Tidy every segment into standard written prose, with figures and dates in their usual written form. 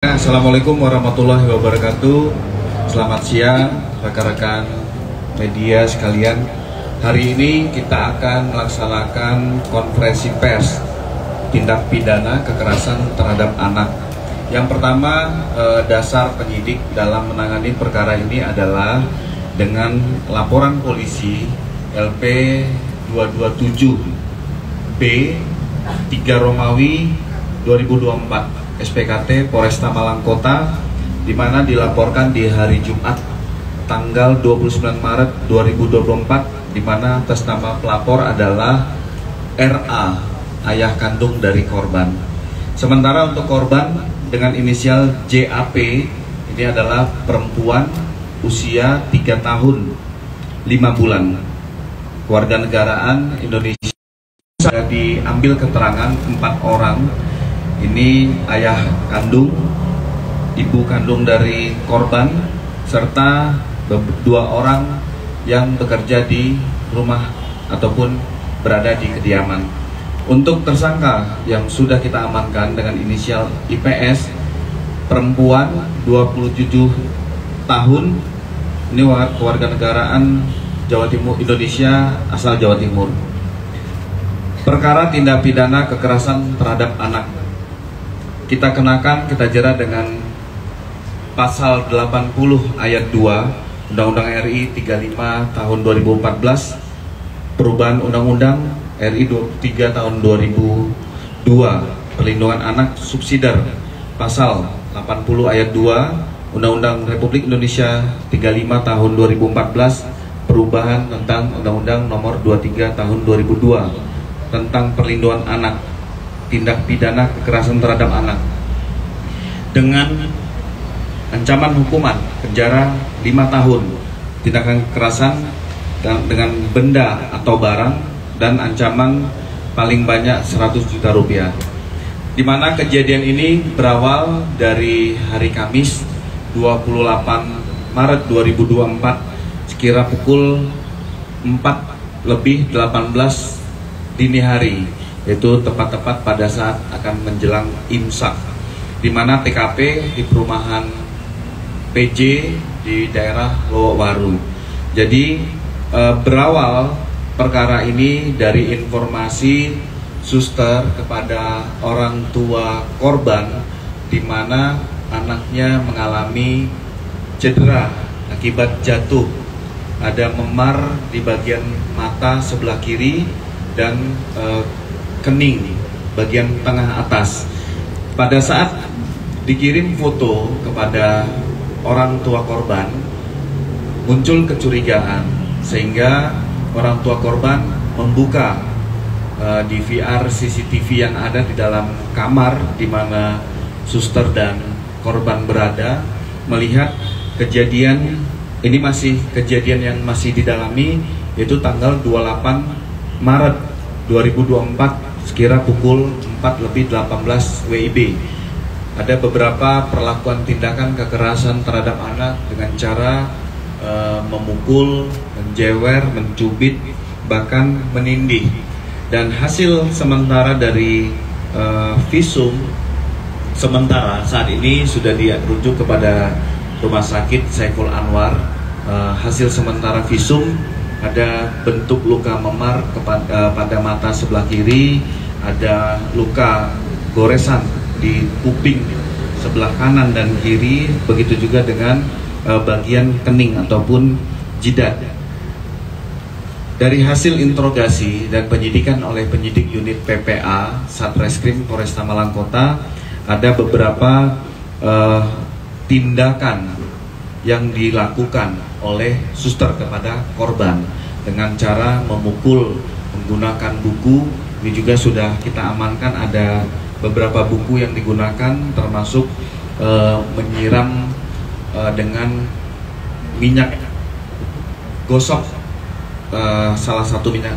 Assalamualaikum warahmatullahi wabarakatuh. Selamat siang rekan-rekan media sekalian. Hari ini kita akan melaksanakan konferensi pers tindak pidana kekerasan terhadap anak. Yang pertama, dasar penyidik dalam menangani perkara ini adalah dengan laporan polisi LP 227B 3 Romawi 2024 SPKT Polresta Malang Kota, di mana dilaporkan di hari Jumat tanggal 29 Maret 2024, di mana atas nama pelapor adalah RA, ayah kandung dari korban. Sementara untuk korban dengan inisial JAP, ini adalah perempuan usia 3 tahun 5 bulan, kewarganegaraan Indonesia. Diambil keterangan 4 orang. Ini ayah kandung, ibu kandung dari korban, serta 2 orang yang bekerja di rumah ataupun berada di kediaman. Untuk tersangka yang sudah kita amankan dengan inisial IPS, perempuan 27 tahun, ini kewarganegaraan Jawa Timur, Indonesia, asal Jawa Timur. Perkara tindak pidana kekerasan terhadap anak, kita kenakan, kita jerat dengan pasal 80 ayat 2 Undang-Undang RI 35 tahun 2014, perubahan Undang-Undang RI 23 tahun 2002, perlindungan anak subsidiar, pasal 80 ayat 2 Undang-Undang Republik Indonesia 35 tahun 2014, perubahan tentang Undang-Undang nomor 23 tahun 2002 tentang perlindungan anak, tindak pidana kekerasan terhadap anak, dengan ancaman hukuman penjara 5 tahun, tindakan kekerasan dengan benda atau barang, dan ancaman paling banyak 100 juta rupiah. Di mana kejadian ini berawal dari hari Kamis 28 Maret 2024 sekira pukul 4:18 dini hari, yaitu tepat-tepat pada saat akan menjelang imsak, di mana TKP di perumahan PJ di daerah Lowowaru. Jadi berawal perkara ini dari informasi suster kepada orang tua korban, di mana anaknya mengalami cedera akibat jatuh, ada memar di bagian mata sebelah kiri dan kening bagian tengah atas. Pada saat dikirim foto kepada orang tua korban, muncul kecurigaan sehingga orang tua korban membuka DVR CCTV yang ada di dalam kamar di mana suster dan korban berada, melihat kejadian ini masih kejadian yang masih didalami, yaitu tanggal 28 Maret 2024 sekira pukul 4:18 WIB. Ada beberapa perlakuan tindakan kekerasan terhadap anak dengan cara memukul, menjewer, mencubit, bahkan menindih. Dan hasil sementara dari visum sementara saat ini sudah dirujuk kepada Rumah Sakit Saiful Anwar. Hasil sementara visum ada bentuk luka memar pada mata sebelah kiri, ada luka goresan di kuping sebelah kanan dan kiri, begitu juga dengan bagian kening ataupun jidat. Dari hasil interogasi dan penyidikan oleh penyidik unit PPA Satreskrim Polresta Malang Kota, ada beberapa tindakan yang dilakukan oleh suster kepada korban dengan cara memukul menggunakan buku. Ini juga sudah kita amankan, ada beberapa buku yang digunakan, termasuk menyiram dengan minyak gosok, salah satu minyak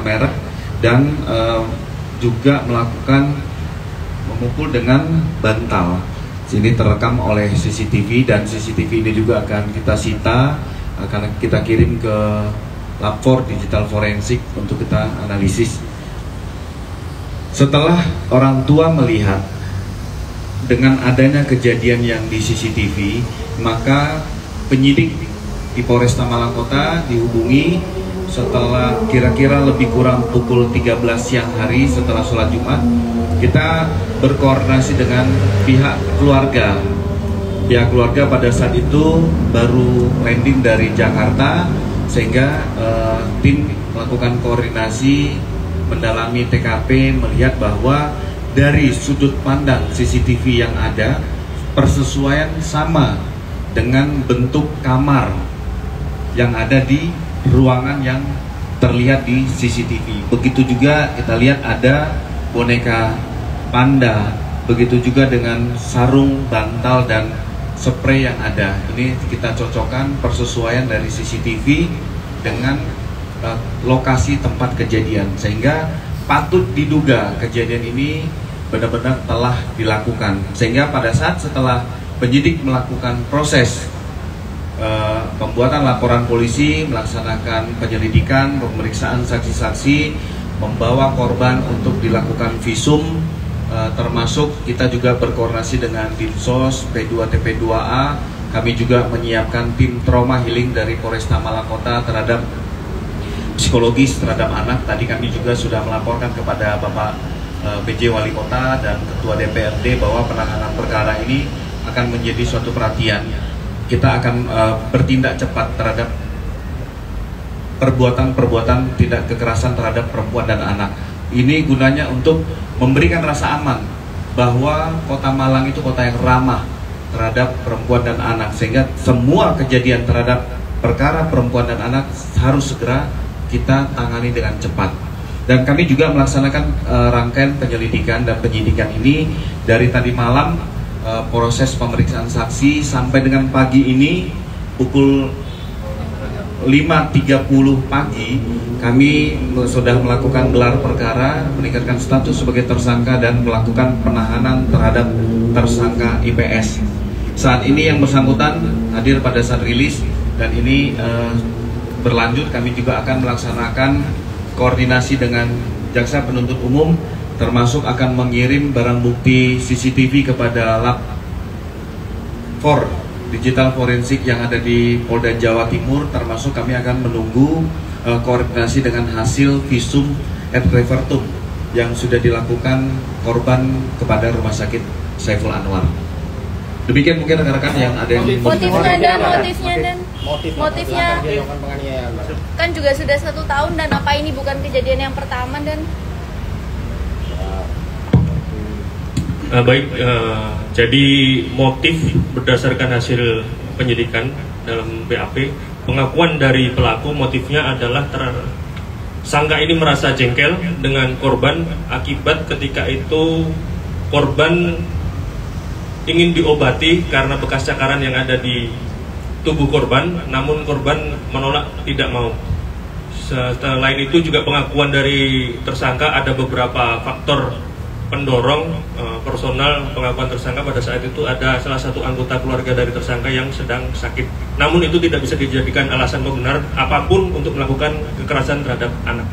merek, dan juga melakukan memukul dengan bantal. Sini terekam oleh CCTV, dan CCTV ini juga akan kita sita, akan kita kirim ke Lab4 Digital Forensik untuk kita analisis. Setelah orang tua melihat dengan adanya kejadian yang di CCTV, maka penyidik di Polresta Malang Kota dihubungi setelah kira-kira lebih kurang pukul 13 siang hari setelah sholat Jumat. Kita berkoordinasi dengan pihak keluarga. Pihak keluarga pada saat itu baru landing dari Jakarta, sehingga tim melakukan koordinasi, mendalami TKP, melihat bahwa dari sudut pandang CCTV yang ada, persesuaian sama dengan bentuk kamar yang ada di ruangan yang terlihat di CCTV. Begitu juga kita lihat ada boneka panda, begitu juga dengan sarung, bantal, dan spray yang ada. Ini kita cocokkan persesuaian dari CCTV dengan lokasi tempat kejadian, sehingga patut diduga kejadian ini benar-benar telah dilakukan. Sehingga pada saat setelah penyidik melakukan proses pembuatan laporan polisi, melaksanakan penyelidikan, pemeriksaan saksi-saksi, membawa korban untuk dilakukan visum, termasuk kita juga berkoordinasi dengan Dinsos P2 TP2A. Kami juga menyiapkan tim trauma healing dari Polresta Malang Kota terhadap psikologis terhadap anak. Tadi kami juga sudah melaporkan kepada Bapak PJ Wali Kota dan Ketua DPRD bahwa penanganan perkara ini akan menjadi suatu perhatian. Kita akan bertindak cepat terhadap perbuatan-perbuatan tidak kekerasan terhadap perempuan dan anak. Ini gunanya untuk memberikan rasa aman bahwa Kota Malang itu kota yang ramah terhadap perempuan dan anak, sehingga semua kejadian terhadap perkara perempuan dan anak harus segera kita tangani dengan cepat. Dan kami juga melaksanakan rangkaian penyelidikan dan penyidikan ini dari tadi malam, proses pemeriksaan saksi sampai dengan pagi ini pukul 5.30 pagi kami sudah melakukan gelar perkara, meningkatkan status sebagai tersangka dan melakukan penahanan terhadap tersangka IPS. Saat ini yang bersangkutan hadir pada saat rilis, dan ini berlanjut. Kami juga akan melaksanakan koordinasi dengan jaksa penuntut umum, termasuk akan mengirim barang bukti CCTV kepada Lab 4 Digital Forensik yang ada di Polda Jawa Timur, termasuk kami akan menunggu koordinasi dengan hasil visum et repertum yang sudah dilakukan korban kepada Rumah Sakit Saiful Anwar. Demikian mungkin rekan-rekan yang ada yang motifnya kan juga sudah 1 tahun, dan apa ini bukan kejadian yang pertama? Dan jadi motif berdasarkan hasil penyidikan dalam BAP, pengakuan dari pelaku motifnya adalah tersangka ini merasa jengkel dengan korban akibat ketika itu korban ingin diobati karena bekas cakaran yang ada di tubuh korban, namun korban menolak, tidak mau. Selain itu juga pengakuan dari tersangka ada beberapa faktor pendorong personal pengakuan tersangka. Pada saat itu ada salah satu anggota keluarga dari tersangka yang sedang sakit, namun itu tidak bisa dijadikan alasan pembenar apapun untuk melakukan kekerasan terhadap anak.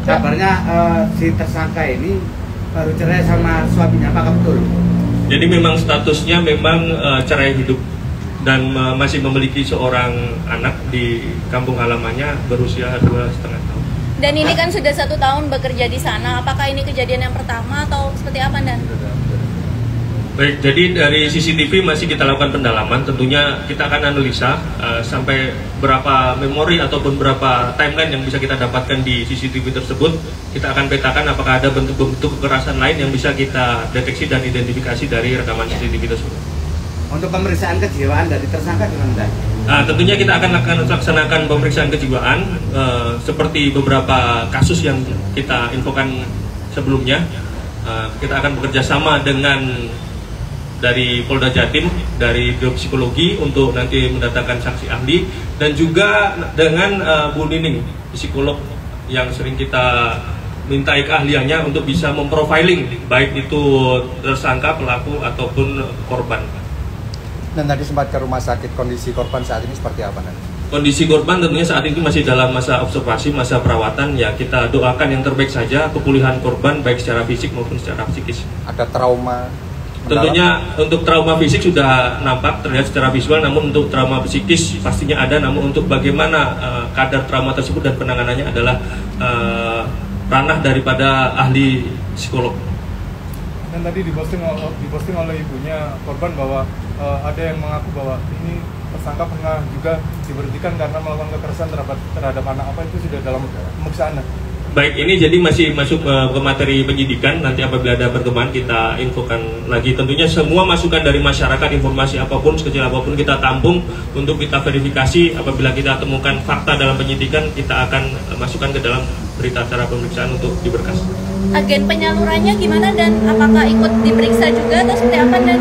Kabarnya si tersangka ini baru cerai sama suaminya, apakah betul? Jadi memang statusnya memang cerai hidup dan masih memiliki seorang anak di kampung halamannya berusia 2,5 tahun. Dan ini kan sudah 1 tahun bekerja di sana. Apakah ini kejadian yang pertama atau seperti apa, Dan? Baik, jadi dari CCTV masih kita lakukan pendalaman. Tentunya kita akan analisa sampai berapa memori ataupun berapa timeline yang bisa kita dapatkan di CCTV tersebut. Kita akan petakan apakah ada bentuk-bentuk kekerasan lain yang bisa kita deteksi dan identifikasi dari rekaman CCTV tersebut. Untuk pemeriksaan kejiwaan dari tersangka gimana? Tentunya kita akan laksanakan pemeriksaan kejiwaan seperti beberapa kasus yang kita infokan sebelumnya. Kita akan bekerja sama dengan dari Polda Jatim, dari biopsikologi untuk nanti mendatangkan saksi ahli, dan juga dengan Bu Nining, psikolog yang sering kita mintai keahliannya untuk bisa memprofiling baik itu tersangka, pelaku ataupun korban. Dan tadi sempat ke rumah sakit, kondisi korban saat ini seperti apa nanti? Kondisi korban tentunya saat ini masih dalam masa observasi, masa perawatan. Ya kita doakan yang terbaik saja pemulihan korban baik secara fisik maupun secara psikis. Ada trauma? Tentunya untuk trauma fisik sudah nampak terlihat secara visual, namun untuk trauma psikis pastinya ada. Namun untuk bagaimana kadar trauma tersebut dan penanganannya adalah ranah daripada ahli psikolog. Dan tadi diposting oleh ibunya korban bahwa ada yang mengaku bahwa ini tersangka pernah juga diberhentikan karena melakukan kekerasan terhadap anak. Apa itu sudah dalam pemeriksaan? Baik, ini jadi masih masuk ke materi penyidikan. Nanti apabila ada perkembangan kita infokan lagi. Tentunya semua masukan dari masyarakat, informasi apapun, sekecil apapun kita tampung untuk kita verifikasi. Apabila kita temukan fakta dalam penyidikan, kita akan masukkan ke dalam berita acara pemeriksaan untuk diberkas. Agen penyalurannya gimana dan apakah ikut diperiksa juga atau seperti apa dan?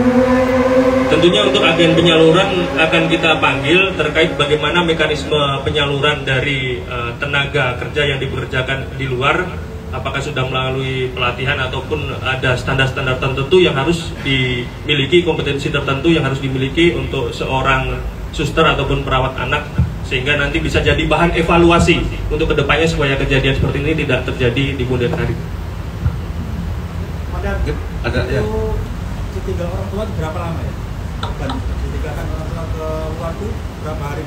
Tentunya untuk agen penyaluran akan kita panggil terkait bagaimana mekanisme penyaluran dari tenaga kerja yang dipekerjakan di luar, apakah sudah melalui pelatihan ataupun ada standar-standar tertentu yang harus dimiliki, kompetensi tertentu yang harus dimiliki untuk seorang suster ataupun perawat anak, sehingga nanti bisa jadi bahan evaluasi untuk kedepannya supaya kejadian seperti ini tidak terjadi di kemudian hari. Ada ya. Ditinggal orang tua itu berapa lama ya? Dan ditinggalkan orang tua ke luar itu berapa hari?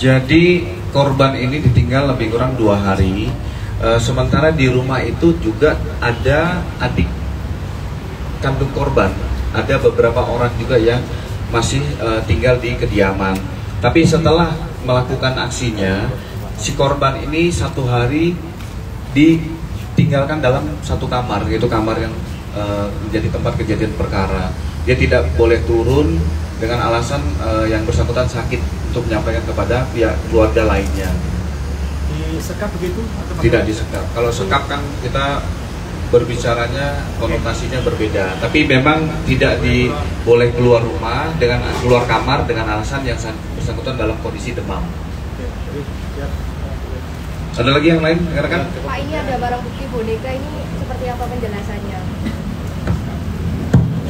Jadi korban ini ditinggal lebih kurang 2 hari. Sementara di rumah itu juga ada adik kandung korban. Ada beberapa orang juga yang masih tinggal di kediaman. Tapi setelah melakukan aksinya, si korban ini 1 hari ditinggalkan dalam 1 kamar, yaitu kamar yang menjadi tempat kejadian perkara. Dia tidak boleh turun dengan alasan yang bersangkutan sakit untuk menyampaikan kepada pihak keluarga lainnya. Disekap begitu? Atau tidak disekap. Kalau sekap kan kita berbicaranya konotasinya berbeda. Tapi memang tidak boleh keluar rumah dengan keluar kamar dengan alasan yang bersangkutan dalam kondisi demam. Ada lagi yang lain, rekan-rekan? Pak, ini ada barang bukti boneka, ini seperti apa penjelasannya?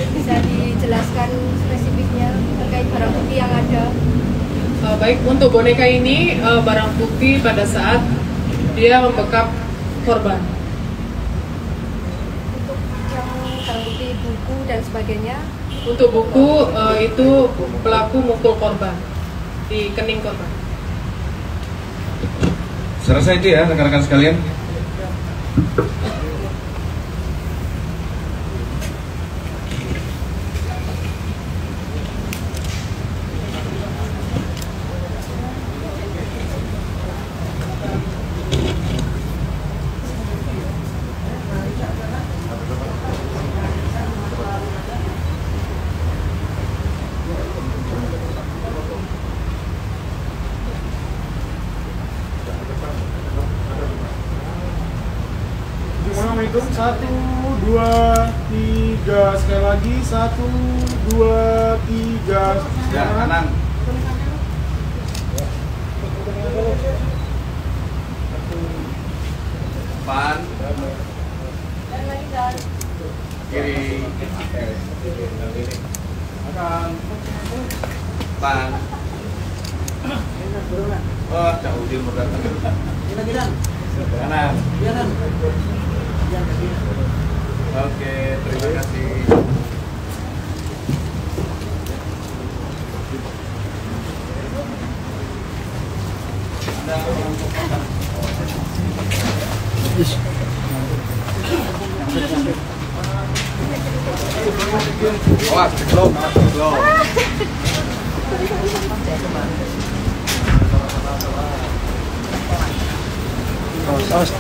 Bisa dijelaskan spesifiknya terkait barang bukti yang ada? Baik, untuk boneka ini barang bukti pada saat dia membekap korban. Untuk yang barang bukti buku dan sebagainya? Untuk buku itu pelaku mukul korban di kening korban. Saya rasa itu ya rekan-rekan sekalian. Assalamualaikum. 1, 2, 3. Sekali lagi 1, 2, 3. Ya, kanan. Depan. Kiri. Kanan. Depan. Oh, jauh dia mudah. Kanan. Oke, terima kasih. Awas, belum. Awas,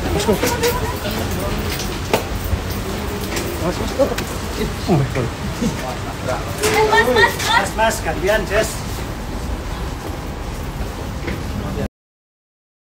Mas, gantian, Jess.